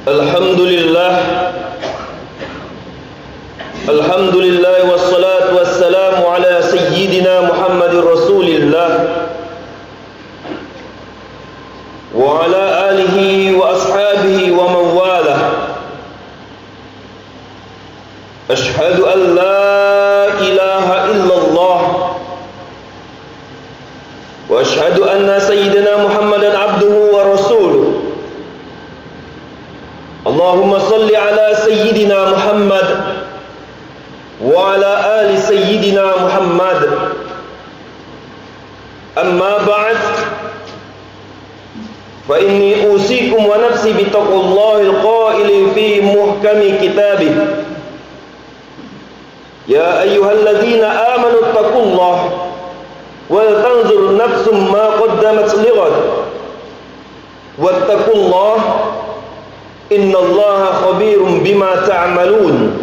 Alhamdulillah, Alhamdulillah wassalatu wassalamu ala sayyidina Muhammadir Rasulillah wa ala alihi wa ashabihi wa man walah. Ashhadu an la ilaha illallah wa ashhadu anna sayyidina Muhammadan abduhu wa rasuluh. Allahumma salli ala sayyidina Muhammad wa ala ali sayyidina Muhammad. Amma ba'd, fa inni usikum wa nafsi bittaqwallahil qaili fi muhkami kitabih. Ya ayyuhalladzina amanu ittaqullaha wal tanzur nafsum ma qaddamat lighad wattaqullaha innallaha khabirum bima ta'malun.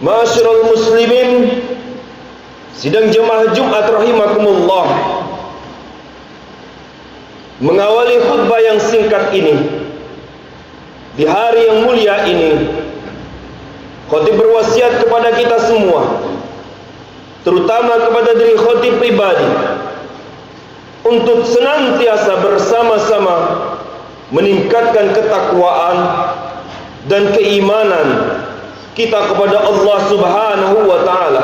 Ma'asyiral muslimin, sidang jemaah Jumat rahimakumullah, mengawali khutbah yang singkat ini di hari yang mulia ini, khatib berwasiat kepada kita semua, terutama kepada diri khatib pribadi, untuk senantiasa bersama-sama meningkatkan ketakwaan dan keimanan kita kepada Allah Subhanahu wa ta'ala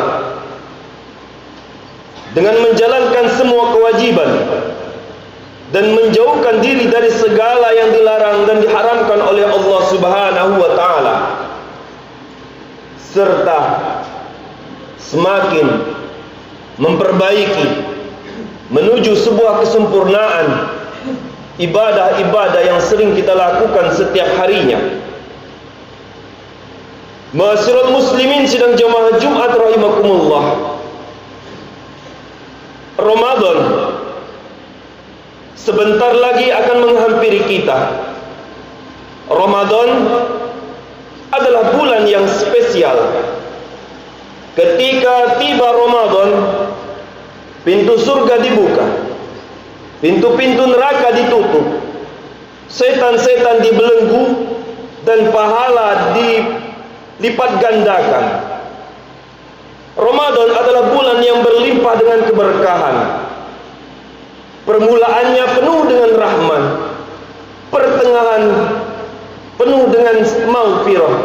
dengan menjalankan semua kewajiban dan menjauhkan diri dari segala yang dilarang dan diharamkan oleh Allah Subhanahu wa ta'ala, serta semakin memperbaiki menuju sebuah kesempurnaan ibadah-ibadah yang sering kita lakukan setiap harinya. Ma'asyiral muslimin, sidang jemaah Jumat rahimakumullah, Ramadan sebentar lagi akan menghampiri kita. Ramadan adalah bulan yang spesial. Ketika tiba Ramadan, pintu surga dibuka, pintu-pintu neraka ditutup, setan-setan dibelenggu, dan pahala dilipat gandakan. Ramadan adalah bulan yang berlimpah dengan keberkahan. Permulaannya penuh dengan rahmat, pertengahan penuh dengan maghfirah,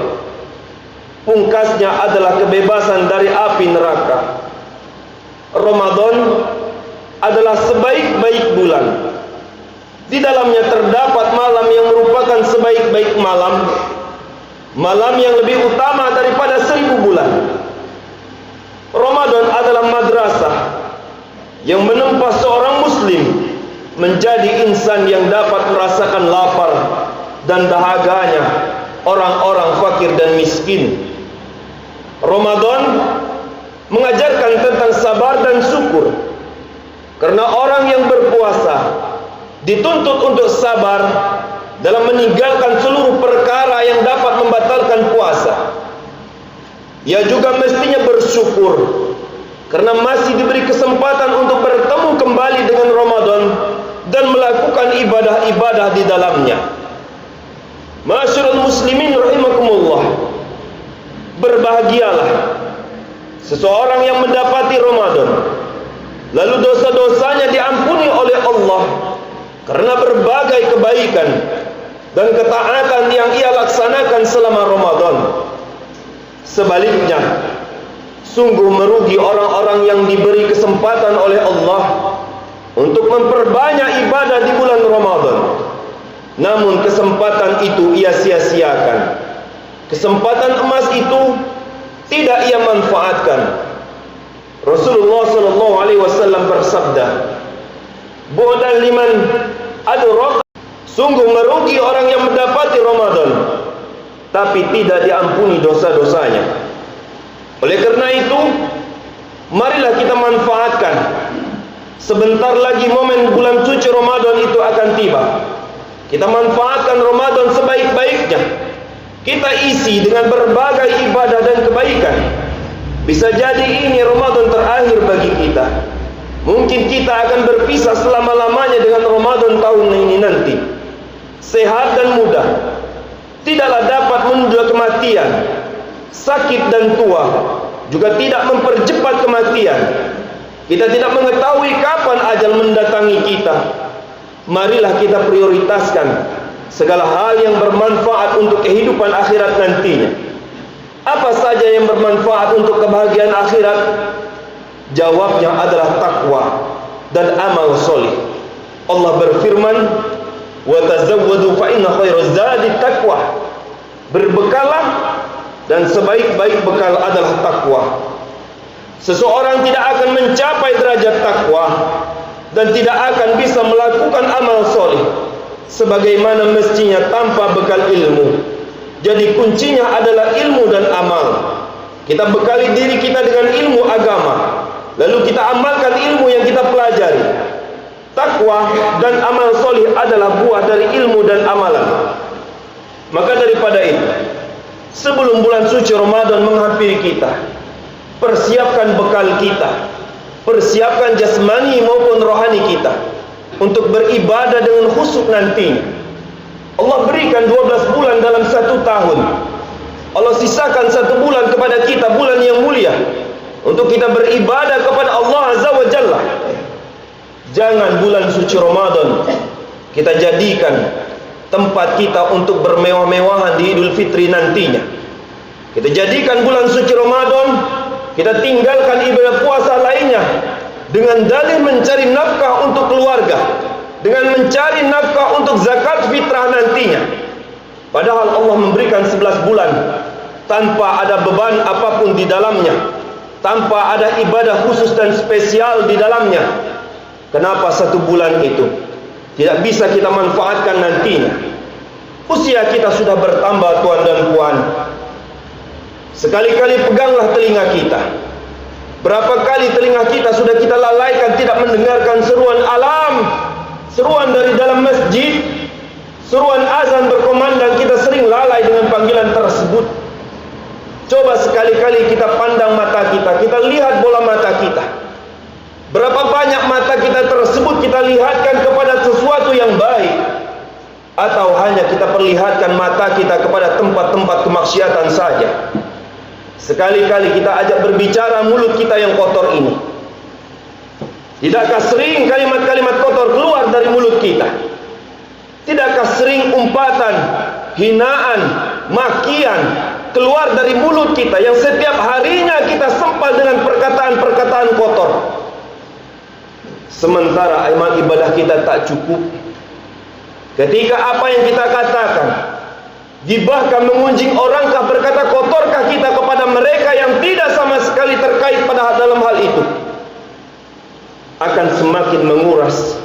pungkasnya adalah kebebasan dari api neraka. Ramadan adalah sebaik-baik bulan. Di dalamnya terdapat malam yang merupakan sebaik-baik malam, malam yang lebih utama daripada 1000 bulan. Ramadan adalah madrasah yang menempa seorang muslim menjadi insan yang dapat merasakan lapar dan dahaganya orang-orang fakir dan miskin. Ramadan mengajarkan tentang sabar dan syukur, karena orang yang berpuasa dituntut untuk sabar dalam meninggalkan seluruh perkara yang dapat membatalkan puasa. Ia juga mestinya bersyukur karena masih diberi kesempatan untuk bertemu kembali dengan Ramadan dan melakukan ibadah-ibadah di dalamnya. Ma'asyiral muslimin rahimakumullah, berbahagialah seseorang yang mendapati Ramadan lalu dosa-dosanya diampuni oleh Allah karena berbagai kebaikan dan ketaatan yang ia laksanakan selama Ramadan. Sebaliknya, sungguh merugi orang-orang yang diberi kesempatan oleh Allah untuk memperbanyak ibadah di bulan Ramadan, namun kesempatan itu ia sia-siakan. Kesempatan emas itu tidak ia manfaatkan. Rasulullah sallallahu alaihi wasallam bersabda, "Bu'dan liman adraka." Sungguh merugi orang yang mendapati Ramadan tapi tidak diampuni dosa-dosanya. Oleh karena itu, marilah kita manfaatkan. Sebentar lagi momen bulan suci Ramadan itu akan tiba. Kita manfaatkan Ramadan sebaik-baiknya. Kita isi dengan berbagai ibadah dan kebaikan. Bisa jadi ini Ramadan terakhir bagi kita. Mungkin kita akan berpisah selama-lamanya dengan Ramadan tahun ini nanti. sehat dan muda, tidaklah dapat menunda kematian, sakit dan tua, juga tidak mempercepat kematian. Kita tidak mengetahui kapan ajal mendatangi kita. Marilah kita prioritaskan segala hal yang bermanfaat untuk kehidupan akhirat nantinya. Apa saja yang bermanfaat untuk kebahagiaan akhirat? Jawabnya adalah takwa dan amal soleh. Allah berfirman, "Wa tazawwadu fa inna khairaz zadi taqwa." Berbekalah, dan sebaik-baik bekal adalah takwa. Seseorang tidak akan mencapai derajat takwa dan tidak akan bisa melakukan amal soleh sebagaimana mestinya tanpa bekal ilmu. Jadi kuncinya adalah ilmu dan amal. Kita bekali diri kita dengan ilmu agama, lalu kita amalkan ilmu yang kita pelajari. Takwa dan amal soleh adalah buah dari ilmu dan amalan. Maka daripada itu, sebelum bulan suci Ramadan menghampiri kita, persiapkan bekal kita, persiapkan jasmani maupun rohani kita untuk beribadah dengan khusyuk nantinya. Allah berikan 12 bulan dalam 1 tahun. Allah sisakan 1 bulan kepada kita, bulan yang mulia, untuk kita beribadah kepada Allah Azza wa Jalla. Jangan bulan suci Ramadan kita jadikan tempat kita untuk bermewah-mewahan di Idul Fitri nantinya. Kita jadikan bulan suci Ramadan, kita tinggalkan ibadah puasa lainnya dengan dalih mencari nafkah untuk keluarga, dengan mencari nafkah untuk zakat fitrah nantinya. Padahal Allah memberikan 11 bulan tanpa ada beban apapun di dalamnya, tanpa ada ibadah khusus dan spesial di dalamnya. Kenapa 1 bulan itu tidak bisa kita manfaatkan nantinya? Usia kita sudah bertambah, tuan dan puan. Sekali-kali peganglah telinga kita. Berapa kali telinga kita sudah kita lalaikan tidak mendengarkan seruan alam, seruan dari dalam masjid, seruan azan berkumandang, kita sering lalai dengan panggilan tersebut. Coba sekali-kali kita pandang mata kita, kita lihat bola mata kita. Berapa banyak mata kita tersebut kita lihatkan kepada sesuatu yang baik, atau hanya kita perlihatkan mata kita kepada tempat-tempat kemaksiatan saja. Sekali-kali kita ajak berbicara mulut kita yang kotor ini. Tidakkah sering kalimat-kalimat kotor keluar dari mulut kita? Tidakkah sering umpatan, hinaan, makian keluar dari mulut kita yang setiap harinya kita sempal dengan perkataan-perkataan kotor? Sementara amal ibadah kita tak cukup. Ketika apa yang kita katakan, gibahkah, mengunjing orangkah, berkata kotorkah kita kepada mereka yang tidak sama sekali terkait pada dalam hal itu, akan semakin menguras,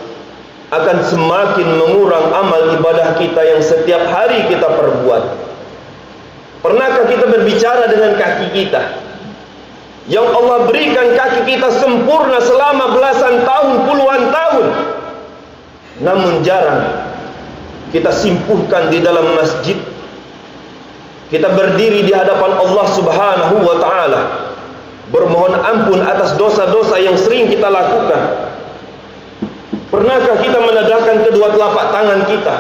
akan semakin mengurang amal ibadah kita yang setiap hari kita perbuat. Pernahkah kita berbicara dengan kaki kita yang Allah berikan kaki kita sempurna selama belasan tahun, puluhan tahun, namun jarang kita simpuhkan di dalam masjid. Kita berdiri di hadapan Allah Subhanahu wa ta'ala, bermohon ampun atas dosa-dosa yang sering kita lakukan. Pernahkah kita menadahkan kedua telapak tangan kita,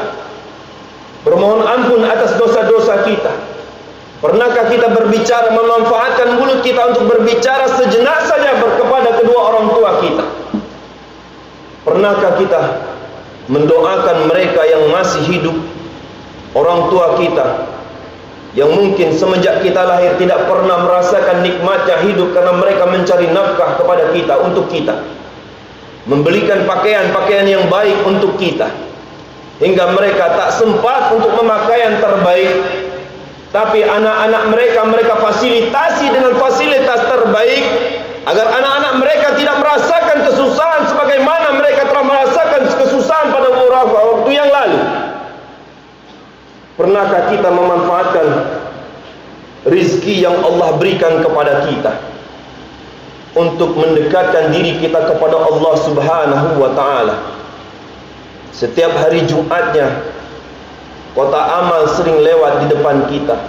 bermohon ampun atas dosa-dosa kita? Pernahkah kita berbicara, memanfaatkan mulut kita untuk berbicara sejenak saja kepada kedua orang tua kita? Pernahkah kita mendoakan mereka yang masih hidup, orang tua kita yang mungkin semenjak kita lahir tidak pernah merasakan nikmatnya hidup karena mereka mencari nafkah kepada kita, untuk kita, membelikan pakaian-pakaian yang baik untuk kita, hingga mereka tak sempat untuk memakaian terbaik, tapi anak-anak mereka fasilitasi dengan fasilitas terbaik agar anak-anak mereka tidak merasakan kesusahan sebagaimana mereka telah merasakan kesusahan pada beberapa waktu yang lalu. Pernahkah kita memanfaatkan rizki yang Allah berikan kepada kita untuk mendekatkan diri kita kepada Allah Subhanahu wa ta'ala? Setiap hari Jumatnya kota amal sering lewat di depan kita.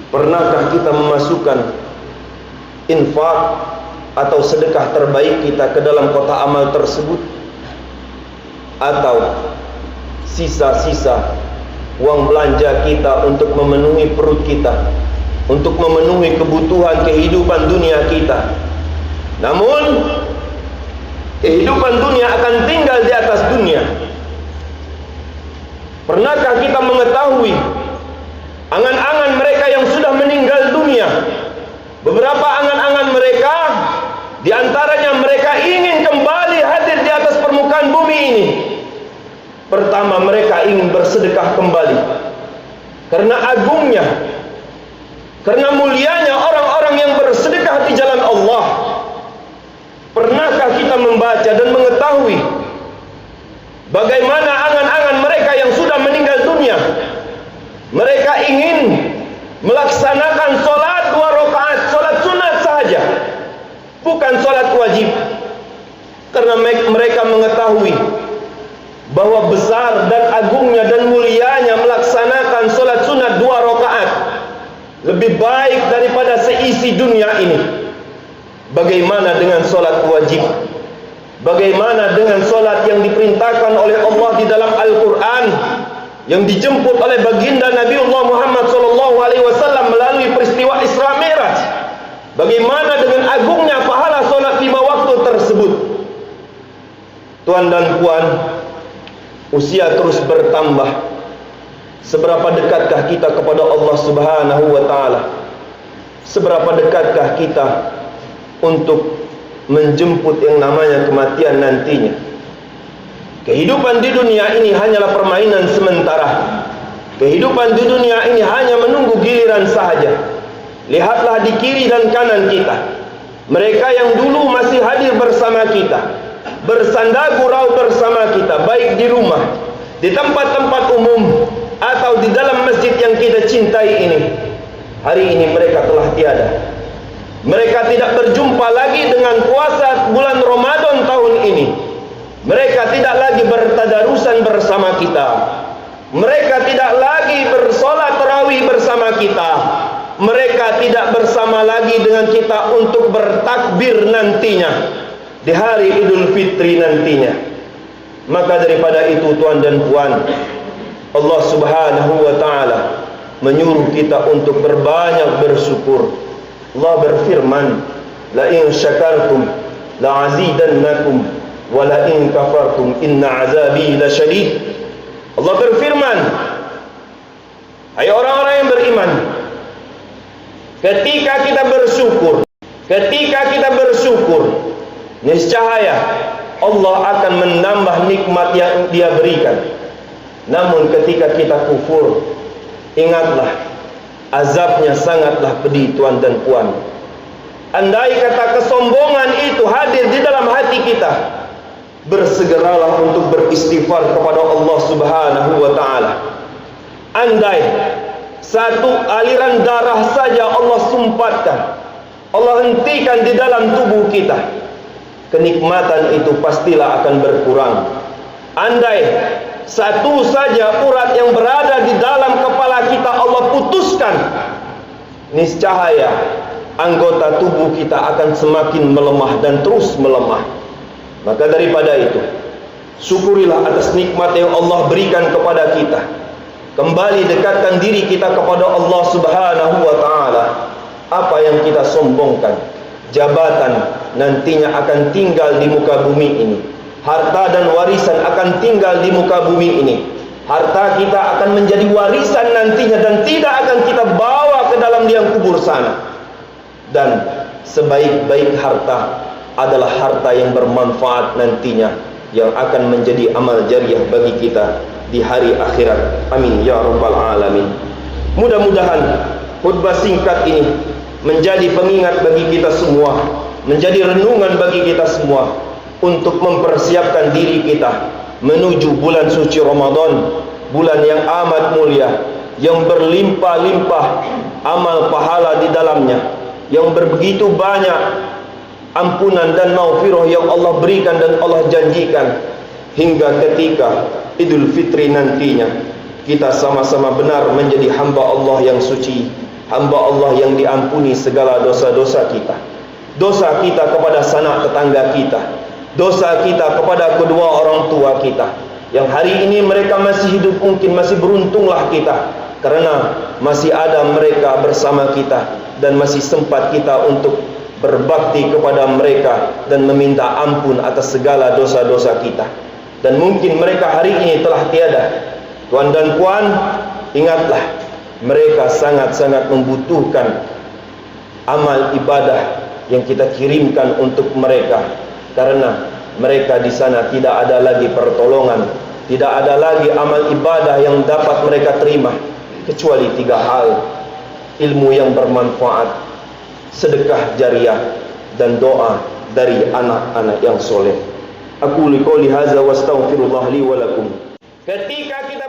Pernahkah kita memasukkan infak atau sedekah terbaik kita ke dalam kota amal tersebut? Atau sisa-sisa uang belanja kita untuk memenuhi perut kita, untuk memenuhi kebutuhan kehidupan dunia kita. Namun kehidupan dunia akan tinggal di atas dunia. Pernahkah kita mengetahui angan-angan mereka yang sudah meninggal dunia? Beberapa angan-angan mereka, di antaranya mereka ingin kembali hadir di atas permukaan bumi ini. Pertama, mereka ingin bersedekah kembali. Karena agungnya, karena mulianya orang-orang yang bersedekah di jalan Allah. Pernahkah kita membaca dan mengetahui bagaimana angan-angan mereka yang sudah meninggal dunia? Mereka ingin melaksanakan solat 2 rakaat, solat sunat saja, bukan solat wajib. Karena mereka mengetahui bahwa besar dan agungnya dan mulianya melaksanakan solat sunat 2 rakaat lebih baik daripada seisi dunia ini. Bagaimana dengan solat wajib? Bagaimana dengan solat yang diperintahkan oleh Allah di dalam Al-Quran, yang dijemput oleh baginda Nabiullah Muhammad SAW melalui peristiwa Isra Mi'raj? Bagaimana dengan agungnya pahala solat 5 waktu tersebut? Tuan dan puan, usia terus bertambah. Seberapa dekatkah kita kepada Allah Subhanahu wa Ta'ala? Seberapa dekatkah kita untuk menjemput yang namanya kematian nantinya? Kehidupan di dunia ini hanyalah permainan sementara. Kehidupan di dunia ini hanya menunggu giliran sahaja. Lihatlah di kiri dan kanan kita, mereka yang dulu masih hadir bersama kita, bersandar gurau bersama kita, baik di rumah, di tempat-tempat umum, atau di dalam masjid yang kita cintai ini. Hari ini mereka telah tiada. Mereka tidak berjumpa lagi dengan puasa bulan Ramadan tahun ini. Mereka tidak lagi bertadarusan bersama kita. Mereka tidak lagi bersolat tarawih bersama kita. Mereka tidak bersama lagi dengan kita untuk bertakbir nantinya di hari Idul Fitri nantinya. Maka daripada itu, tuan dan puan, Allah Subhanahu wa Ta'ala menyuruh kita untuk berbanyak bersyukur. Allah berfirman, la in syakartum la azidannakum wa la in kafartum inna azabi lasyadid. Allah berfirman, hai orang-orang yang beriman, ketika kita bersyukur, niscaya Allah akan menambah nikmat yang Dia berikan. Namun ketika kita kufur, ingatlah, azabnya sangatlah pedih, tuan dan puan. Andai kata kesombongan itu hadir di dalam hati kita, bersegeralah untuk beristighfar kepada Allah Subhanahu wa Ta'ala. Andai satu aliran darah saja Allah sumpatkan, Allah hentikan di dalam tubuh kita, kenikmatan itu pastilah akan berkurang. Andai satu saja urat yang berada di dalam kepala kita Allah putuskan, niscaya anggota tubuh kita akan semakin melemah dan terus melemah. Maka daripada itu, syukurilah atas nikmat yang Allah berikan kepada kita. Kembali dekatkan diri kita kepada Allah Subhanahu wa Ta'ala. Apa yang kita sombongkan, jabatan nantinya akan tinggal di muka bumi ini. Harta dan warisan akan tinggal di muka bumi ini. Harta kita akan menjadi warisan nantinya dan tidak akan kita bawa ke dalam liang kubur sana. Dan sebaik-baik harta adalah harta yang bermanfaat nantinya, yang akan menjadi amal jariah bagi kita di hari akhirat. Amin ya rabbal alamin. Mudah-mudahan khutbah singkat ini menjadi pengingat bagi kita semua, menjadi renungan bagi kita semua, untuk mempersiapkan diri kita menuju bulan suci Ramadan, bulan yang amat mulia, yang berlimpah-limpah amal pahala di dalamnya, yang begitu banyak ampunan dan maghfirah yang Allah berikan dan Allah janjikan. Hingga ketika Idul Fitri nantinya, kita sama-sama benar menjadi hamba Allah yang suci, hamba Allah yang diampuni segala dosa-dosa kita. Dosa kita kepada sanak tetangga kita, dosa kita kepada kedua orang tua kita, Yang hari ini mereka masih hidup, mungkin masih beruntunglah kita, karena masih ada mereka bersama kita, dan masih sempat kita untuk berbakti kepada mereka dan meminta ampun atas segala dosa-dosa kita. Dan mungkin mereka hari ini telah tiada. Tuan dan puan, ingatlah, mereka sangat-sangat membutuhkan amal ibadah yang kita kirimkan untuk mereka, karena mereka di sana tidak ada lagi pertolongan, tidak ada lagi amal ibadah yang dapat mereka terima kecuali 3 hal: ilmu yang bermanfaat, sedekah jariah, dan doa dari anak-anak yang soleh. Aku qouli hadza wa astaghfirullah li wa lakum. Ketika kita